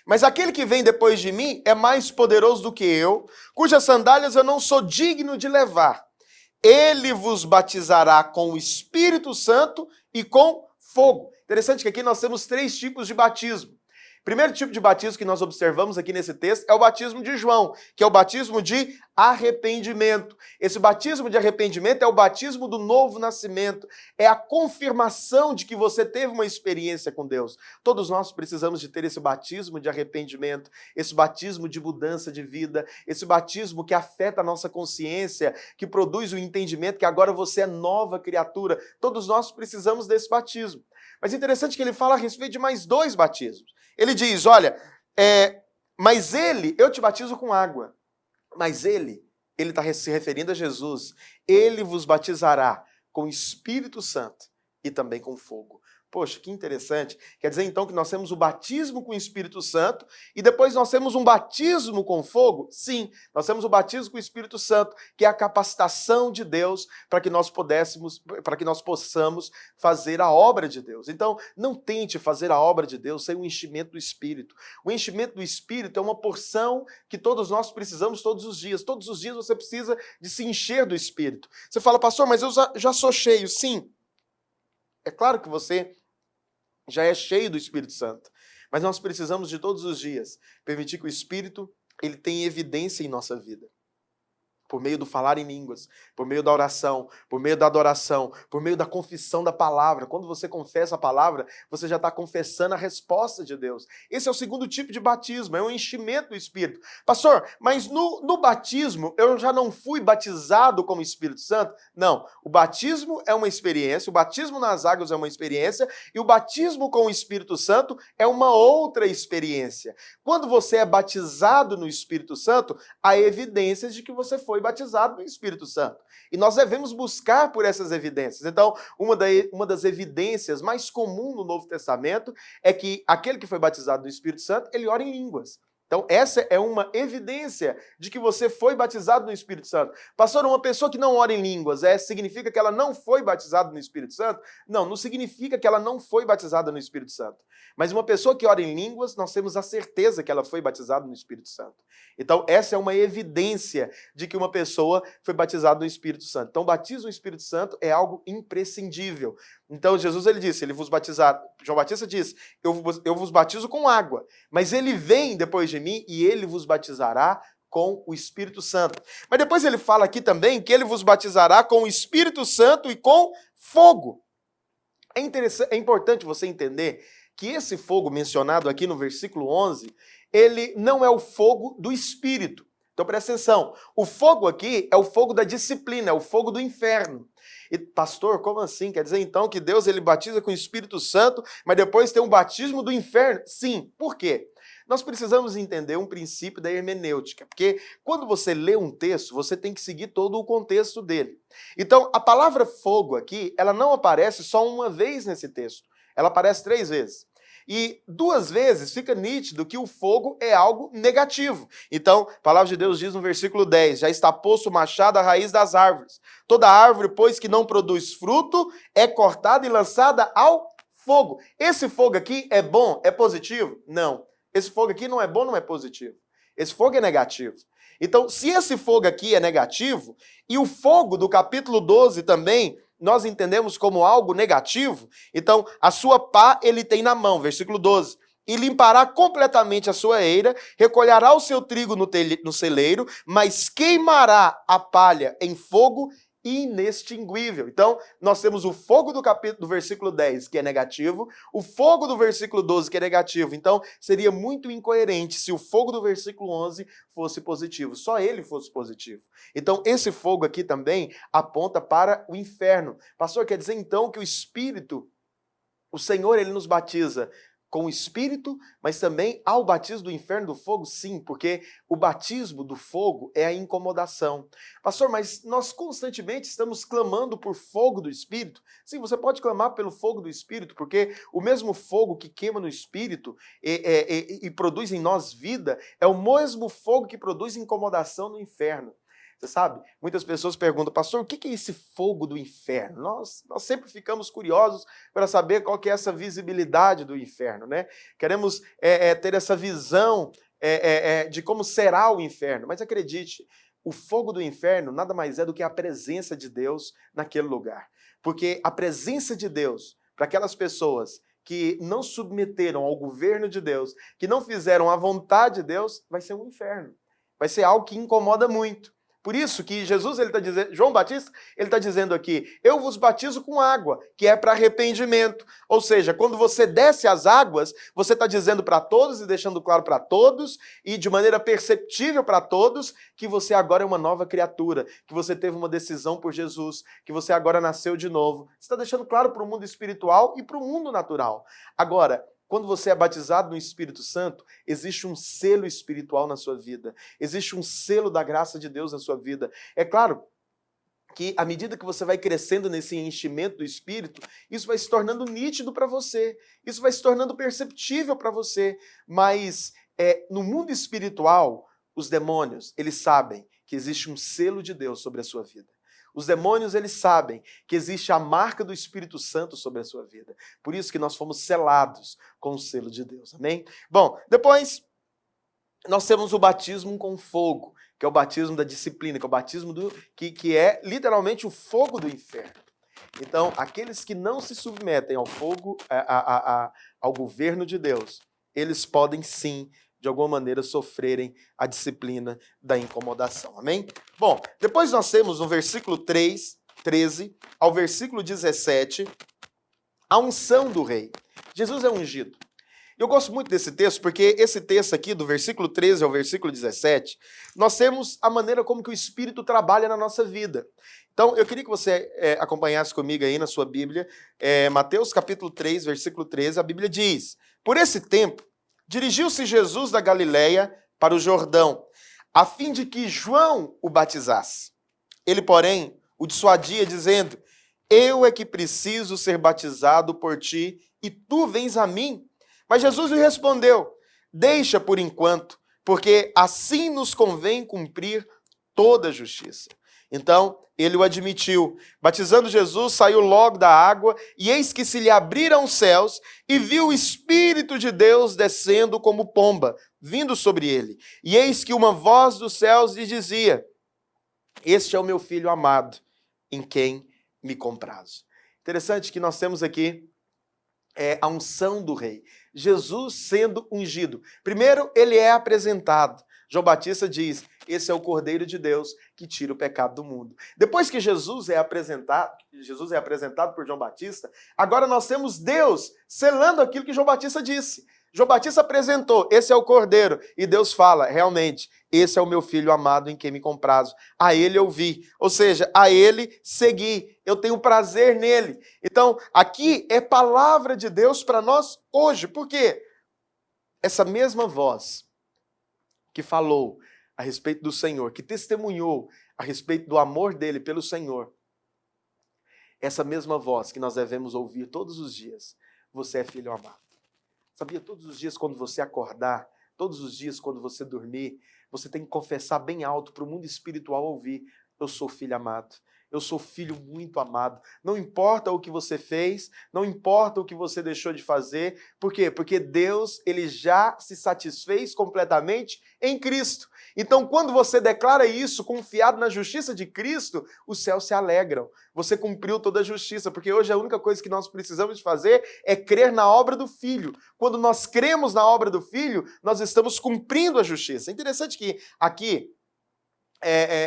Mas aquele que vem depois de mim é mais poderoso do que eu, cujas sandálias eu não sou digno de levar. Ele vos batizará com o Espírito Santo e com fogo. Interessante que aqui nós temos 3 tipos de batismo. O primeiro tipo de batismo que nós observamos aqui nesse texto é o batismo de João, que é o batismo de arrependimento. Esse batismo de arrependimento é o batismo do novo nascimento, é a confirmação de que você teve uma experiência com Deus. Todos nós precisamos de ter esse batismo de arrependimento, esse batismo de mudança de vida, esse batismo que afeta a nossa consciência, que produz o entendimento que agora você é nova criatura. Todos nós precisamos desse batismo. Mas é interessante que ele fala a respeito de mais 2 batismos. Ele diz, olha, mas eu te batizo com água, mas ele está se referindo a Jesus, ele vos batizará com o Espírito Santo e também com fogo. Poxa, que interessante. Quer dizer, então, que nós temos o batismo com o Espírito Santo e depois nós temos um batismo com fogo? Sim, nós temos o batismo com o Espírito Santo, que é a capacitação de Deus para que nós possamos fazer a obra de Deus. Então, não tente fazer a obra de Deus sem o enchimento do Espírito. O enchimento do Espírito é uma porção que todos nós precisamos todos os dias. Todos os dias você precisa de se encher do Espírito. Você fala, pastor, mas eu já sou cheio. Sim, é claro que você já é cheio do Espírito Santo, mas nós precisamos de todos os dias permitir que o Espírito ele tenha evidência em nossa vida. Por meio do falar em línguas, por meio da oração, por meio da adoração, por meio da confissão da palavra. Quando você confessa a palavra, você já está confessando a resposta de Deus. Esse é o segundo tipo de batismo, é um enchimento do Espírito. Pastor, mas no batismo eu já não fui batizado com o Espírito Santo? Não, o batismo é uma experiência, o batismo nas águas é uma experiência e o batismo com o Espírito Santo é uma outra experiência. Quando você é batizado no Espírito Santo, há evidências de que você foi batizado no Espírito Santo. E nós devemos buscar por essas evidências. Então, uma das evidências mais comuns no Novo Testamento é que aquele que foi batizado no Espírito Santo, ele ora em línguas. Então, essa é uma evidência de que você foi batizado no Espírito Santo. Pastor, uma pessoa que não ora em línguas, significa que ela não foi batizada no Espírito Santo? Não, não significa que ela não foi batizada no Espírito Santo. Mas uma pessoa que ora em línguas, nós temos a certeza que ela foi batizada no Espírito Santo. Então, essa é uma evidência de que uma pessoa foi batizada no Espírito Santo. Então, o batismo no Espírito Santo é algo imprescindível. Então, Jesus ele disse, João Batista diz, eu vos batizo com água, mas ele vem depois de mim e ele vos batizará com o Espírito Santo. Mas depois ele fala aqui também que ele vos batizará com o Espírito Santo e com fogo. É importante você entender que esse fogo mencionado aqui no versículo 11, ele não é o fogo do Espírito. Então presta atenção, o fogo aqui é o fogo da disciplina, é o fogo do inferno. E pastor, como assim? Quer dizer então que Deus ele batiza com o Espírito Santo, mas depois tem um batismo do inferno? Sim, por quê? Nós precisamos entender um princípio da hermenêutica, porque quando você lê um texto, você tem que seguir todo o contexto dele. Então, a palavra fogo aqui, ela não aparece só uma vez nesse texto, ela aparece 3 vezes. E 2 vezes fica nítido que o fogo é algo negativo. Então, a palavra de Deus diz no versículo 10, já está posto o machado à raiz das árvores. Toda árvore, pois, que não produz fruto, é cortada e lançada ao fogo. Esse fogo aqui é bom? É positivo? Não. Esse fogo aqui não é bom, não é positivo. Esse fogo é negativo. Então, se esse fogo aqui é negativo, e o fogo do capítulo 12 também, nós entendemos como algo negativo, então, a sua pá ele tem na mão, versículo 12, e limpará completamente a sua eira, recolherá o seu trigo no celeiro, mas queimará a palha em fogo inextinguível. Então, nós temos o fogo do versículo 10, que é negativo, o fogo do versículo 12, que é negativo. Então, seria muito incoerente se o fogo do versículo 11 fosse positivo, só ele fosse positivo. Então, esse fogo aqui também aponta para o inferno. Pastor, quer dizer então que o Espírito, o Senhor, ele nos batiza com o Espírito, mas também ao batismo do inferno do fogo? Sim, porque o batismo do fogo é a incomodação. Pastor, mas nós constantemente estamos clamando por fogo do Espírito? Sim, você pode clamar pelo fogo do Espírito, porque o mesmo fogo que queima no Espírito e produz em nós vida, é o mesmo fogo que produz incomodação no inferno. Você sabe, muitas pessoas perguntam, pastor, o que é esse fogo do inferno? Nós sempre ficamos curiosos para saber qual que é essa visibilidade do inferno, né? Queremos ter essa visão de como será o inferno. Mas acredite, o fogo do inferno nada mais é do que a presença de Deus naquele lugar. Porque a presença de Deus, para aquelas pessoas que não submeteram ao governo de Deus, que não fizeram a vontade de Deus, vai ser um inferno. Vai ser algo que incomoda muito. Por isso que Jesus, ele está dizendo, João Batista, ele está dizendo aqui, eu vos batizo com água, que é para arrependimento. Ou seja, quando você desce as águas, você está dizendo para todos e deixando claro para todos, e de maneira perceptível para todos, que você agora é uma nova criatura, que você teve uma decisão por Jesus, que você agora nasceu de novo. Você está deixando claro para o mundo espiritual e para o mundo natural. Agora, quando você é batizado no Espírito Santo, existe um selo espiritual na sua vida. Existe um selo da graça de Deus na sua vida. É claro que à medida que você vai crescendo nesse enchimento do Espírito, isso vai se tornando nítido para você. Isso vai se tornando perceptível para você. Mas no mundo espiritual, os demônios, eles sabem que existe um selo de Deus sobre a sua vida. Os demônios, eles sabem que existe a marca do Espírito Santo sobre a sua vida. Por isso que nós fomos selados com o selo de Deus, amém? Bom, depois nós temos o batismo com fogo, que é o batismo da disciplina, que é o batismo que é literalmente o fogo do inferno. Então, aqueles que não se submetem ao fogo, ao governo de Deus, eles podem sim, de alguma maneira, sofrerem a disciplina da incomodação. Amém? Bom, depois nós temos no versículo 13 ao versículo 17, a unção do rei. Jesus é ungido. Eu gosto muito desse texto, porque esse texto aqui, do versículo 13 ao versículo 17, nós temos a maneira como que o Espírito trabalha na nossa vida. Então, eu queria que você acompanhasse comigo aí na sua Bíblia, Mateus capítulo 3, versículo 13, a Bíblia diz, por esse tempo, dirigiu-se Jesus da Galileia para o Jordão, a fim de que João o batizasse. Ele, porém, o dissuadia, dizendo, eu é que preciso ser batizado por ti, e tu vens a mim? Mas Jesus lhe respondeu, deixa por enquanto, porque assim nos convém cumprir toda a justiça. Então, ele o admitiu. Batizando Jesus, saiu logo da água, e eis que se lhe abriram os céus, e viu o Espírito de Deus descendo como pomba, vindo sobre ele. E eis que uma voz dos céus lhe dizia, este é o meu filho amado, em quem me comprazo. Interessante que nós temos aqui a unção do rei. Jesus sendo ungido. Primeiro, ele é apresentado. João Batista diz, esse é o Cordeiro de Deus que tira o pecado do mundo. Depois que Jesus é apresentado por João Batista, agora nós temos Deus selando aquilo que João Batista disse. João Batista apresentou, esse é o Cordeiro, e Deus fala, realmente, esse é o meu filho amado em quem me comprazo. A ele eu vi, ou seja, a ele segui, eu tenho prazer nele. Então, aqui é palavra de Deus para nós hoje. Por quê? Essa mesma voz que falou a respeito do Senhor, que testemunhou a respeito do amor dele pelo Senhor, essa mesma voz que nós devemos ouvir todos os dias, você é filho amado. Sabia, todos os dias quando você acordar, todos os dias quando você dormir, você tem que confessar bem alto para o mundo espiritual ouvir: eu sou filho amado. Eu sou filho muito amado. Não importa o que você fez, não importa o que você deixou de fazer. Por quê? Porque Deus, ele já se satisfez completamente em Cristo. Então, quando você declara isso, confiado na justiça de Cristo, os céus se alegram. Você cumpriu toda a justiça, porque hoje a única coisa que nós precisamos de fazer é crer na obra do Filho. Quando nós cremos na obra do Filho, nós estamos cumprindo a justiça. É interessante que aqui,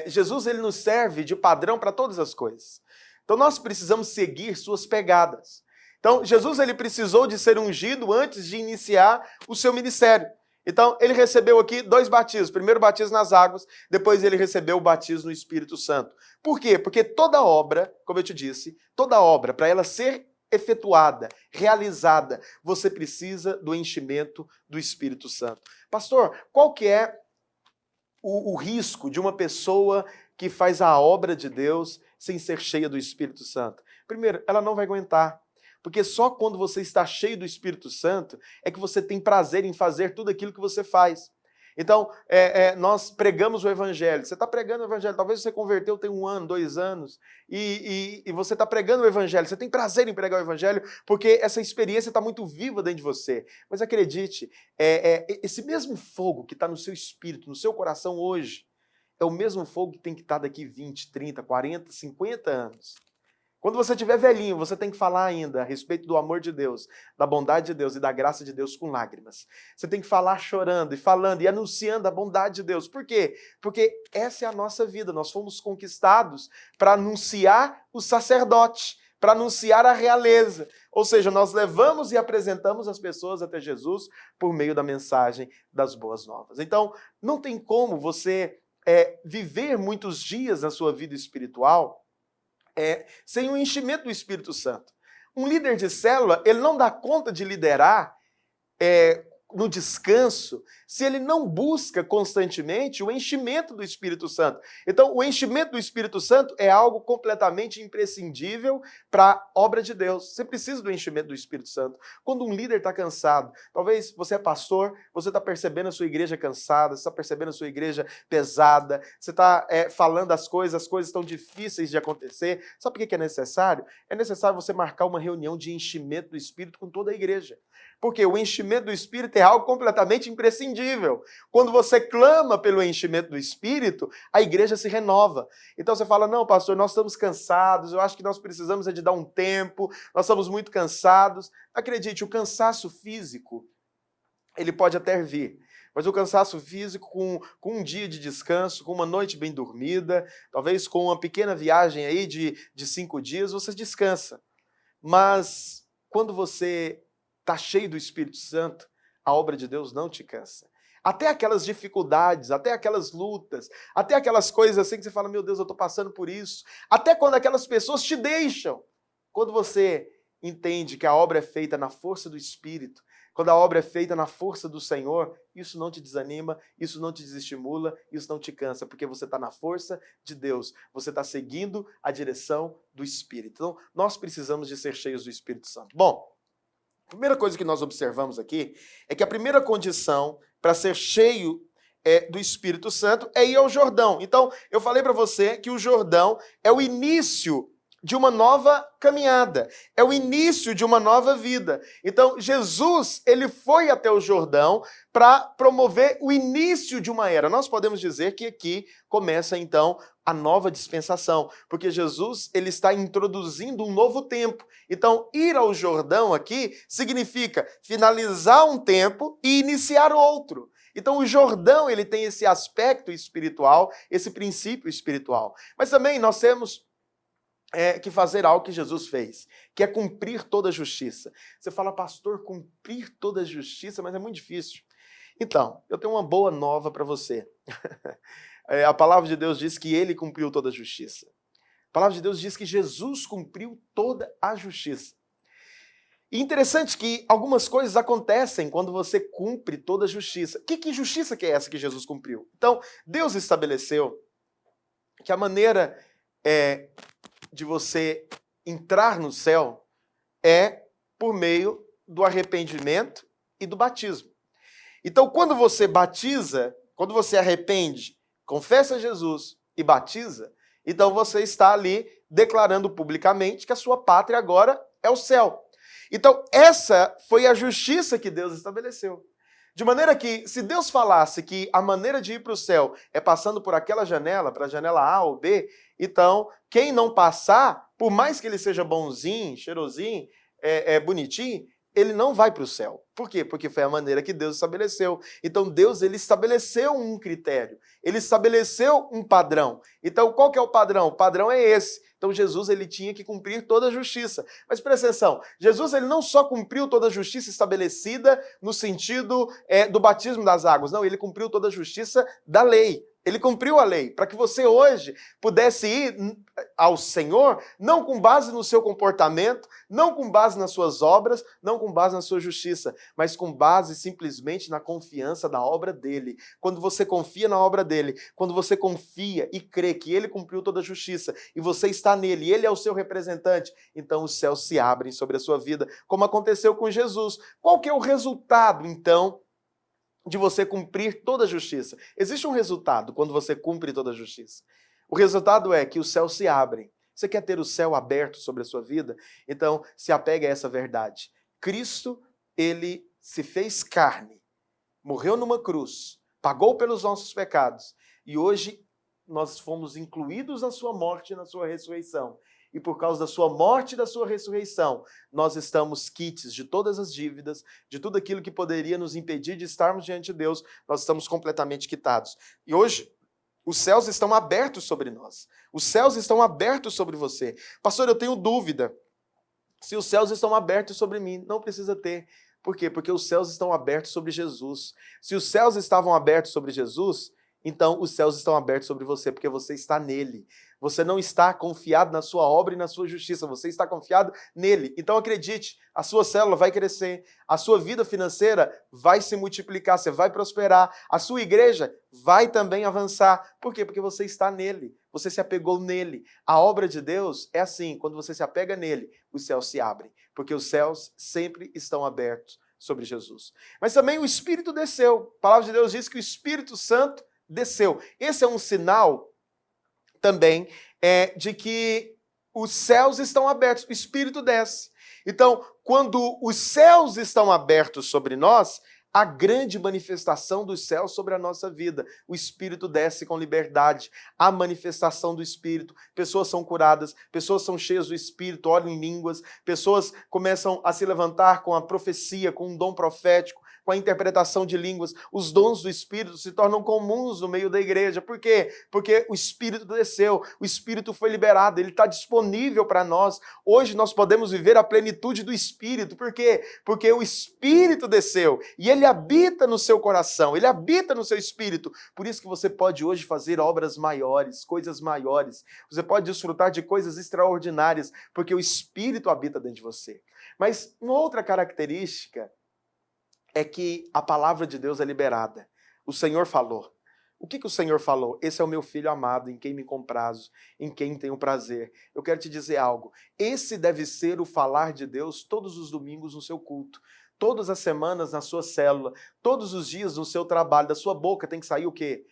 Jesus ele nos serve de padrão para todas as coisas. Então nós precisamos seguir suas pegadas. Então Jesus ele precisou de ser ungido antes de iniciar o seu ministério. Então ele recebeu aqui 2 batismos. Primeiro batismo nas águas, depois ele recebeu o batismo no Espírito Santo. Por quê? Porque toda obra, como eu te disse, toda obra, para ela ser efetuada, realizada, você precisa do enchimento do Espírito Santo. Pastor, qual que é o risco de uma pessoa que faz a obra de Deus sem ser cheia do Espírito Santo? Primeiro, ela não vai aguentar. Porque só quando você está cheio do Espírito Santo é que você tem prazer em fazer tudo aquilo que você faz. Então, nós pregamos o Evangelho. Você está pregando o Evangelho. Talvez você converteu tem 1 ano, 2 anos. E você está pregando o Evangelho. Você tem prazer em pregar o Evangelho porque essa experiência está muito viva dentro de você. Mas acredite, esse mesmo fogo que está no seu espírito, no seu coração hoje, é o mesmo fogo que tem que estar daqui 20, 30, 40, 50 anos. Quando você estiver velhinho, você tem que falar ainda a respeito do amor de Deus, da bondade de Deus e da graça de Deus com lágrimas. Você tem que falar chorando e falando e anunciando a bondade de Deus. Por quê? Porque essa é a nossa vida. Nós fomos conquistados para anunciar o sacerdote, para anunciar a realeza. Ou seja, nós levamos e apresentamos as pessoas até Jesus por meio da mensagem das boas novas. Então, não tem como você viver muitos dias na sua vida espiritual sem o enchimento do Espírito Santo. Um líder de célula, ele não dá conta de liderar no descanso se ele não busca constantemente o enchimento do Espírito Santo. Então, o enchimento do Espírito Santo é algo completamente imprescindível para a obra de Deus. Você precisa do enchimento do Espírito Santo. Quando um líder está cansado, talvez você é pastor, você está percebendo a sua igreja cansada, você está percebendo a sua igreja pesada, você está falando as coisas estão difíceis de acontecer. Sabe por que é necessário? É necessário você marcar uma reunião de enchimento do Espírito com toda a igreja. Porque o enchimento do Espírito é algo completamente imprescindível. Quando você clama pelo enchimento do Espírito, a igreja se renova. Então você fala: não, pastor, nós estamos cansados, eu acho que nós precisamos de dar um tempo, nós estamos muito cansados. Acredite, o cansaço físico, ele pode até vir. Mas o cansaço físico, com um dia de descanso, com uma noite bem dormida, talvez com uma pequena viagem aí de 5 dias, você descansa. Mas quando você está cheio do Espírito Santo, a obra de Deus não te cansa. Até aquelas dificuldades, até aquelas lutas, até aquelas coisas assim que você fala: meu Deus, eu estou passando por isso. Até quando aquelas pessoas te deixam. Quando você entende que a obra é feita na força do Espírito, quando a obra é feita na força do Senhor, isso não te desanima, isso não te desestimula, isso não te cansa, porque você está na força de Deus, você está seguindo a direção do Espírito. Então, nós precisamos de ser cheios do Espírito Santo. Bom, a primeira coisa que nós observamos aqui é que a primeira condição para ser cheio do Espírito Santo é ir ao Jordão. Então, eu falei para você que o Jordão é o início de uma nova caminhada, é o início de uma nova vida. Então, Jesus, ele foi até o Jordão para promover o início de uma era. Nós podemos dizer que aqui começa, então, a nova dispensação, porque Jesus, ele está introduzindo um novo tempo. Então, ir ao Jordão aqui significa finalizar um tempo e iniciar outro. Então, o Jordão, ele tem esse aspecto espiritual, esse princípio espiritual. Mas também nós temos que fazer algo que Jesus fez, que é cumprir toda a justiça. Você fala: pastor, cumprir toda a justiça, mas é muito difícil. Então, eu tenho uma boa nova para você. A palavra de Deus diz que ele cumpriu toda a justiça. A palavra de Deus diz que Jesus cumpriu toda a justiça. E interessante que algumas coisas acontecem quando você cumpre toda a justiça. Que justiça que é essa que Jesus cumpriu? Então, Deus estabeleceu que a maneira de você entrar no céu é por meio do arrependimento e do batismo. Então, quando você batiza, quando você arrepende, confessa Jesus e batiza, então você está ali declarando publicamente que a sua pátria agora é o céu. Então, essa foi a justiça que Deus estabeleceu. De maneira que, se Deus falasse que a maneira de ir para o céu é passando por aquela janela, para a janela A ou B, então, quem não passar, por mais que ele seja bonzinho, cheirosinho, bonitinho, ele não vai para o céu. Por quê? Porque foi a maneira que Deus estabeleceu. Então, Deus, ele estabeleceu um critério. Ele estabeleceu um padrão. Então, qual que é o padrão? O padrão é esse. Então, Jesus, ele tinha que cumprir toda a justiça. Mas presta atenção, Jesus, ele não só cumpriu toda a justiça estabelecida no sentido do batismo das águas. Não, ele cumpriu toda a justiça da lei. Ele cumpriu a lei, para que você hoje pudesse ir ao Senhor, não com base no seu comportamento, não com base nas suas obras, não com base na sua justiça, mas com base simplesmente na confiança da obra dele. Quando você confia na obra dele, quando você confia e crê que ele cumpriu toda a justiça, e você está nele, e ele é o seu representante, então os céus se abrem sobre a sua vida, como aconteceu com Jesus. Qual que é o resultado, então, de você cumprir toda a justiça? Existe um resultado quando você cumpre toda a justiça. O resultado é que os céus se abrem. Você quer ter o céu aberto sobre a sua vida? Então, se apegue a essa verdade. Cristo, ele se fez carne, morreu numa cruz, pagou pelos nossos pecados, e hoje nós fomos incluídos na sua morte e na sua ressurreição. E por causa da sua morte e da sua ressurreição, nós estamos quites de todas as dívidas, de tudo aquilo que poderia nos impedir de estarmos diante de Deus, nós estamos completamente quitados. E hoje, os céus estão abertos sobre nós. Os céus estão abertos sobre você. Pastor, eu tenho dúvida se os céus estão abertos sobre mim. Não precisa ter. Por quê? Porque os céus estão abertos sobre Jesus. Se os céus estavam abertos sobre Jesus, então os céus estão abertos sobre você, porque você está nele. Você não está confiado na sua obra e na sua justiça, você está confiado nele. Então acredite, a sua célula vai crescer, a sua vida financeira vai se multiplicar, você vai prosperar, a sua igreja vai também avançar. Por quê? Porque você está nele, você se apegou nele. A obra de Deus é assim, quando você se apega nele, os céus se abrem, porque os céus sempre estão abertos sobre Jesus. Mas também o Espírito desceu. A palavra de Deus diz que o Espírito Santo desceu. Esse é um sinal também de que os céus estão abertos, o Espírito desce. Então, quando os céus estão abertos sobre nós, a grande manifestação dos céus sobre a nossa vida. O Espírito desce com liberdade, a manifestação do Espírito. Pessoas são curadas, pessoas são cheias do Espírito, oram em línguas, pessoas começam a se levantar com a profecia, com um dom profético, com a interpretação de línguas. Os dons do Espírito se tornam comuns no meio da igreja. Por quê? Porque o Espírito desceu, o Espírito foi liberado, ele está disponível para nós. Hoje nós podemos viver a plenitude do Espírito. Por quê? Porque o Espírito desceu e ele habita no seu coração, ele habita no seu espírito. Por isso que você pode hoje fazer obras maiores, coisas maiores. Você pode desfrutar de coisas extraordinárias, porque o Espírito habita dentro de você. Mas uma outra característica é que a palavra de Deus é liberada. O Senhor falou. O que o Senhor falou? Esse é o meu filho amado, em quem me comprazo, em quem tenho prazer. Eu quero te dizer algo. Esse deve ser o falar de Deus todos os domingos no seu culto. Todas as semanas na sua célula. Todos os dias no seu trabalho. Da sua boca tem que sair o quê?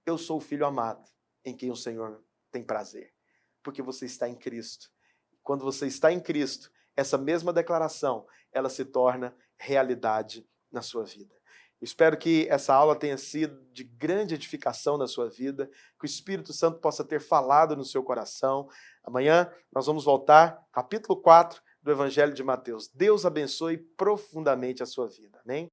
Eu sou o filho amado, em quem o Senhor tem prazer. Porque você está em Cristo. Quando você está em Cristo, essa mesma declaração, ela se torna realidade na sua vida. Eu espero que essa aula tenha sido de grande edificação na sua vida, que o Espírito Santo possa ter falado no seu coração. Amanhã nós vamos voltar, capítulo 4 do Evangelho de Mateus. Deus abençoe profundamente a sua vida. Amém?